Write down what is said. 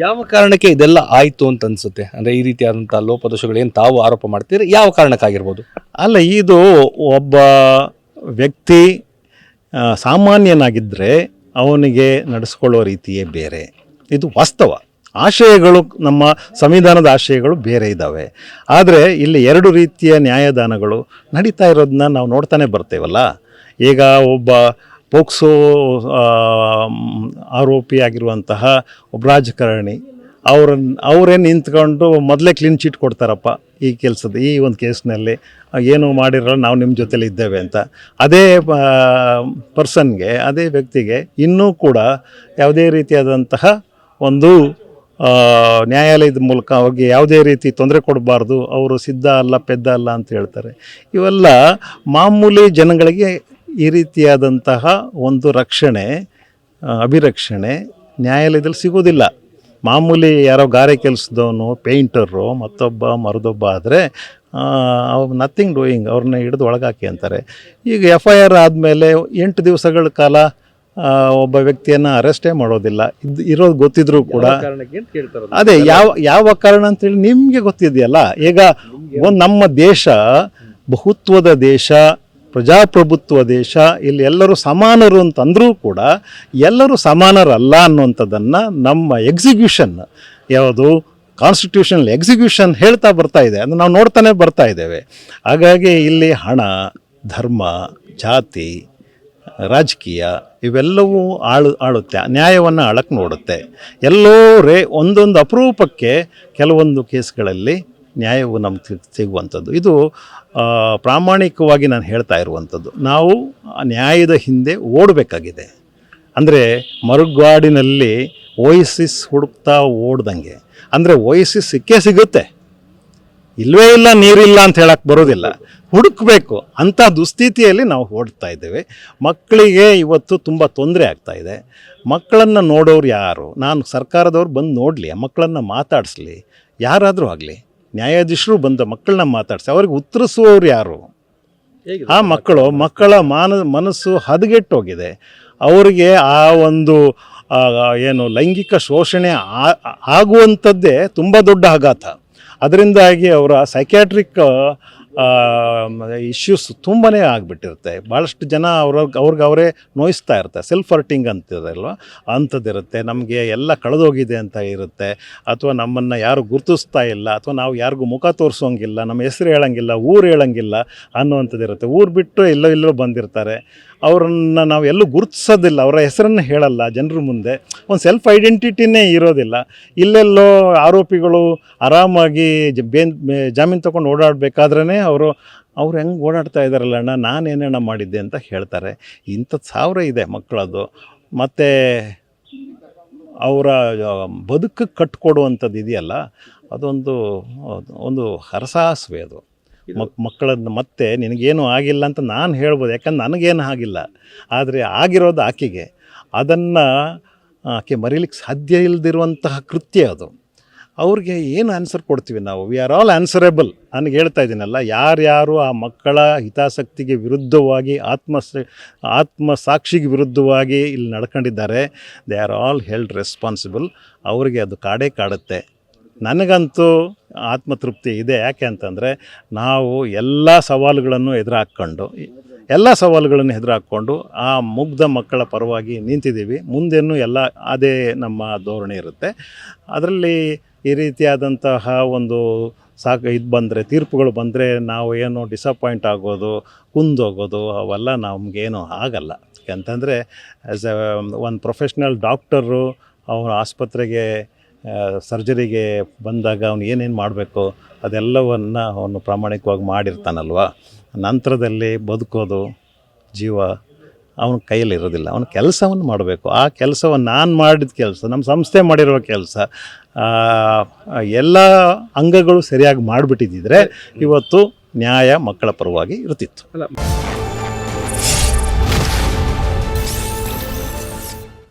ಯಾವ ಕಾರಣಕ್ಕೆ ಇದೆಲ್ಲ ಆಯಿತು ಅಂತ ಅನಿಸುತ್ತೆ? ಅಂದರೆ ಈ ರೀತಿಯಾದಂಥ ಲೋಪದೋಷಗಳೇನು ತಾವು ಆರೋಪ ಮಾಡ್ತೀರಿ, ಯಾವ ಕಾರಣಕ್ಕಾಗಿರ್ಬೋದು? ಅಲ್ಲ, ಇದು ಒಬ್ಬ ವ್ಯಕ್ತಿ ಸಾಮಾನ್ಯನಾಗಿದ್ದರೆ ಅವನಿಗೆ ನಡೆಸ್ಕೊಳ್ಳೋ ರೀತಿಯೇ ಬೇರೆ, ಇದು ವಾಸ್ತವ. ಆಶಯಗಳು, ನಮ್ಮ ಸಂವಿಧಾನದ ಆಶಯಗಳು ಬೇರೆ ಇದ್ದಾವೆ. ಆದರೆ ಇಲ್ಲಿ ಎರಡು ರೀತಿಯ ನ್ಯಾಯದಾನಗಳು ನಡೀತಾ ಇರೋದನ್ನ ನಾವು ನೋಡ್ತಾನೆ ಬರ್ತೇವಲ್ಲ. ಈಗ ಒಬ್ಬ ಪೋಕ್ಸೋ ಆರೋಪಿಯಾಗಿರುವಂತಹ ಒಬ್ಬ ರಾಜಕಾರಣಿ ಅವರೇ ನಿಂತ್ಕೊಂಡು ಮೊದಲೇ ಕ್ಲೀನ್ ಚೀಟ್ ಕೊಡ್ತಾರಪ್ಪ ಈ ಕೆಲಸದ ಈ ಒಂದು ಕೇಸ್ನಲ್ಲಿ, ಏನು ಮಾಡಿರಲ್ಲ ನಾವು ನಿಮ್ಮ ಜೊತೆಲಿ ಇದ್ದೇವೆ ಅಂತ. ಅದೇ ಪರ್ಸನ್ಗೆ, ಅದೇ ವ್ಯಕ್ತಿಗೆ ಇನ್ನೂ ಕೂಡ ಯಾವುದೇ ರೀತಿಯಾದಂತಹ ಒಂದು ನ್ಯಾಯಾಲಯದ ಮೂಲಕ ಅವ್ರಿಗೆ ಯಾವುದೇ ರೀತಿ ತೊಂದರೆ ಕೊಡಬಾರ್ದು, ಅವರು ಸಿದ್ಧ ಅಲ್ಲ ಪೆದ್ದ ಅಲ್ಲ ಅಂತ ಹೇಳ್ತಾರೆ. ಇವೆಲ್ಲ ಮಾಮೂಲಿ ಜನಗಳಿಗೆ ಈ ರೀತಿಯಾದಂತಹ ಒಂದು ರಕ್ಷಣೆ, ಅಭಿರಕ್ಷಣೆ ನ್ಯಾಯಾಲಯದಲ್ಲಿ ಸಿಗೋದಿಲ್ಲ. ಮಾಮೂಲಿ ಯಾರೋ ಗಾರೆ ಕೆಲಸದವನು, ಪೇಂಟರು, ಮತ್ತೊಬ್ಬ ಮರದೊಬ್ಬ ಆದರೆ ನಥಿಂಗ್ ಡೂಯಿಂಗ್, ಅವ್ರನ್ನ ಹಿಡಿದು ಒಳಗಾಕಿ ಅಂತಾರೆ. ಈಗ FIR ಆದಮೇಲೆ 8 ದಿವಸಗಳ ಕಾಲ ಒಬ್ಬ ವ್ಯಕ್ತಿಯನ್ನು ಅರೆಸ್ಟೇ ಮಾಡೋದಿಲ್ಲ. ಇರೋದು ಗೊತ್ತಿದ್ರು ಕೂಡ ಅದೇ ಯಾವ ಕಾರಣ ಅಂತೇಳಿ ನಿಮಗೆ ಗೊತ್ತಿದೆಯಲ್ಲ. ಈಗ ಒಂದು ನಮ್ಮ ದೇಶ ಬಹುತ್ವದ ದೇಶ, ಪ್ರಜಾಪ್ರಭುತ್ವ ದೇಶ, ಇಲ್ಲಿ ಎಲ್ಲರೂ ಸಮಾನರು ಅಂತಂದರೂ ಕೂಡ ಎಲ್ಲರೂ ಸಮಾನರಲ್ಲ ಅನ್ನುವಂಥದ್ದನ್ನು ನಮ್ಮ ಎಕ್ಸಿಕ್ಯೂಷನ್, ಯಾವುದು ಕಾನ್ಸ್ಟಿಟ್ಯೂಷನಲ್ ಎಕ್ಸಿಕ್ಯೂಷನ್ ಹೇಳ್ತಾ ಬರ್ತಾ ಇದೆ, ಅದನ್ನು ನಾವು ನೋಡ್ತಾನೆ ಬರ್ತಾ ಇದ್ದೇವೆ. ಹಾಗಾಗಿ ಇಲ್ಲಿ ಹಣ, ಧರ್ಮ, ಜಾತಿ, ರಾಜಕೀಯ ಇವೆಲ್ಲವೂ ಆಳುತ್ತೆ, ನ್ಯಾಯವನ್ನು ಆಳಕ್ಕೆ ನೋಡುತ್ತೆ. ಎಲ್ಲೋ ಒಂದೊಂದು ಅಪರೂಪಕ್ಕೆ ಕೆಲವೊಂದು ಕೇಸ್ಗಳಲ್ಲಿ ನ್ಯಾಯವು ನಮ್ಗೆ ಸಿಗುವಂಥದ್ದು. ಇದು ಪ್ರಾಮಾಣಿಕವಾಗಿ ನಾನು ಹೇಳ್ತಾ ಇರುವಂಥದ್ದು. ನಾವು ನ್ಯಾಯದ ಹಿಂದೆ ಓಡಬೇಕಾಗಿದೆ. ಅಂದರೆ ಮರುಗಾಡಿನಲ್ಲಿ ಓಯಸಿಸ್ ಹುಡುಕ್ತಾ ಓಡ್ದಂಗೆ. ಅಂದರೆ ಓಯಸಿಸ್ ಸಿಗುತ್ತೆ, ಇಲ್ಲವೇ ಇಲ್ಲ, ನೀರಿಲ್ಲ ಅಂತ ಹೇಳಕ್ಕೆ ಬರೋದಿಲ್ಲ, ಹುಡುಕಬೇಕು. ಅಂಥ ದುಸ್ಥಿತಿಯಲ್ಲಿ ನಾವು ಓಡ್ತಾ ಇದ್ದೇವೆ. ಮಕ್ಕಳಿಗೆ ಇವತ್ತು ತುಂಬ ತೊಂದರೆ ಆಗ್ತಾಯಿದೆ. ಮಕ್ಕಳನ್ನು ನೋಡೋರು ಯಾರು? ನಾನು ಸರ್ಕಾರದವ್ರು ಬಂದು ನೋಡಲಿ, ಮಕ್ಕಳನ್ನು ಮಾತಾಡಿಸ್ಲಿ, ಯಾರಾದರೂ ಆಗಲಿ, ನ್ಯಾಯಾಧೀಶರು ಬಂದ ಮಕ್ಕಳನ್ನ ಮಾತಾಡಿಸಿ ಅವ್ರಿಗೆ ಉತ್ತರಿಸುವವರು ಯಾರು? ಆ ಮಕ್ಕಳ ಮನಸ್ಸು ಹದಗೆಟ್ಟೋಗಿದೆ. ಅವರಿಗೆ ಆ ಒಂದು ಏನು ಲೈಂಗಿಕ ಶೋಷಣೆ ಆಗುವಂಥದ್ದೇ ತುಂಬ ದೊಡ್ಡ ಆಘಾತ. ಅದರಿಂದಾಗಿ ಅವರ ಸೈಕ್ಯಾಟ್ರಿಕ್ ಇಶ್ಯೂಸ್ ತುಂಬಾ ಆಗಿಬಿಟ್ಟಿರುತ್ತೆ. ಭಾಳಷ್ಟು ಜನ ಅವ್ರಿಗೆ ಅವರೇ ನೋಯಿಸ್ತಾ ಇರ್ತಾರೆ. ಸೆಲ್ಫ್ ಹರ್ಟಿಂಗ್ ಅಂತಿರಲ್ವ, ಅಂಥದ್ದಿರುತ್ತೆ. ನಮಗೆ ಎಲ್ಲ ಕಳೆದೋಗಿದೆ ಅಂತ ಇರುತ್ತೆ, ಅಥವಾ ನಮ್ಮನ್ನು ಯಾರು ಗುರುತಿಸ್ತಾ ಇಲ್ಲ, ಅಥವಾ ನಾವು ಯಾರಿಗೂ ಮುಖ ತೋರಿಸೋಂಗಿಲ್ಲ, ನಮ್ಮ ಹೆಸರು ಹೇಳೋಂಗಿಲ್ಲ, ಊರು ಹೇಳೋಂಗಿಲ್ಲ ಅನ್ನುವಂಥದ್ದಿರುತ್ತೆ. ಊರು ಬಿಟ್ಟು ಎಲ್ಲೋ ಬಂದಿರ್ತಾರೆ, ಅವರನ್ನು ನಾವು ಎಲ್ಲೂ ಗುರುತಿಸೋದಿಲ್ಲ, ಅವರ ಹೆಸರನ್ನು ಹೇಳಲ್ಲ ಜನರ ಮುಂದೆ. ಒಂದು ಸೆಲ್ಫ್ ಐಡೆಂಟಿಟಿನೇ ಇರೋದಿಲ್ಲ. ಇಲ್ಲೆಲ್ಲೋ ಆರೋಪಿಗಳು ಆರಾಮಾಗಿ ಜಾಮೀನು ತೊಗೊಂಡು ಓಡಾಡಬೇಕಾದ್ರೇ ಅವರು ಹೆಂಗೆ ಓಡಾಡ್ತಾ ಇದ್ದಾರಲ್ಲ ಅಣ್ಣ, ನಾನೇನಣ್ಣ ಮಾಡಿದ್ದೆ ಅಂತ ಹೇಳ್ತಾರೆ. ಇಂಥದ್ದು ಸಾವಿರ ಇದೆ ಮಕ್ಕಳದು. ಮತ್ತು ಅವರ ಬದುಕು ಕಟ್ಕೊಡುವಂಥದ್ದು ಇದೆಯಲ್ಲ, ಒಂದು ಹರಸಾಹಸವೇ ಅದು. ಮಕ್ಕಳನ್ನು ಮತ್ತೆ ನಿನಗೇನು ಆಗಿಲ್ಲ ಅಂತ ನಾನು ಹೇಳ್ಬೋದು, ಯಾಕಂದ್ರೆ ನನಗೇನು ಆಗಿಲ್ಲ. ಆದರೆ ಆಗಿರೋದು ಆಕೆಗೆ, ಅದನ್ನು ಆಕೆ ಮರೀಲಿಕ್ಕೆ ಸಾಧ್ಯ ಇಲ್ಲದಿರುವಂತಹ ಕೃತ್ಯ ಅದು. ಅವ್ರಿಗೆ ಏನು ಆನ್ಸರ್ ಕೊಡ್ತೀವಿ ನಾವು? We are all answerable. ನನಗೆ ಹೇಳ್ತಾ ಇದ್ದೀನಲ್ಲ, ಯಾರ್ಯಾರು ಆ ಮಕ್ಕಳ ಹಿತಾಸಕ್ತಿಗೆ ವಿರುದ್ಧವಾಗಿ, ಆತ್ಮಸಾಕ್ಷಿಗೆ ವಿರುದ್ಧವಾಗಿ ಇಲ್ಲಿ ನಡ್ಕೊಂಡಿದ್ದಾರೆ, they are all held responsible. ಅವರಿಗೆ ಅದು ಕಾಡುತ್ತೆ. ನನಗಂತೂ ಆತ್ಮತೃಪ್ತಿ ಇದೆ. ಯಾಕೆ ಅಂತಂದರೆ ನಾವು ಎಲ್ಲ ಸವಾಲುಗಳನ್ನು ಎದುರಾಕ್ಕೊಂಡು ಆ ಮುಗ್ಧ ಮಕ್ಕಳ ಪರವಾಗಿ ನಿಂತಿದ್ದೀವಿ. ಮುಂದೇನು ಎಲ್ಲ ಅದೇ ನಮ್ಮ ಧೋರಣೆ ಇರುತ್ತೆ. ಅದರಲ್ಲಿ ಈ ರೀತಿಯಾದಂತಹ ಒಂದು ತೀರ್ಪುಗಳು ಬಂದರೆ ನಾವು ಏನೋ ಡಿಸಪಾಯಿಂಟ್ ಆಗೋದು, ಕುಂದೋಗೋದು ಅವೆಲ್ಲ ನಮಗೇನು ಆಗಲ್ಲ. ಯಾಕಂತಂದರೆ ಆ್ಯಸ್ ಒಂದು ಪ್ರೊಫೆಷ್ನಲ್ ಡಾಕ್ಟರು ಅವನ ಆಸ್ಪತ್ರೆಗೆ ಸರ್ಜರಿಗೆ ಬಂದಾಗ ಅವನು ಏನೇನು ಮಾಡಬೇಕು ಅದೆಲ್ಲವನ್ನು ಅವನು ಪ್ರಾಮಾಣಿಕವಾಗಿ ಮಾಡಿರ್ತಾನಲ್ವ. ನಂತರದಲ್ಲಿ ಬದುಕೋದು, ಜೀವ ಅವನ ಕೈಯಲ್ಲಿ ಇರೋದಿಲ್ಲ. ಅವನ ಕೆಲಸವನ್ನು ಮಾಡಬೇಕು. ಆ ಕೆಲಸವನ್ನು ನಾನು ಮಾಡಿದ ಕೆಲಸ, ನಮ್ಮ ಸಂಸ್ಥೆ ಮಾಡಿರೋ ಕೆಲಸ, ಎಲ್ಲ ಅಂಗಗಳು ಸರಿಯಾಗಿ ಮಾಡಿಬಿಟ್ಟಿದ್ದಿದ್ರೆ ಇವತ್ತು ನ್ಯಾಯ ಮಕ್ಕಳ ಪರವಾಗಿ ಇರ್ತಿತ್ತು.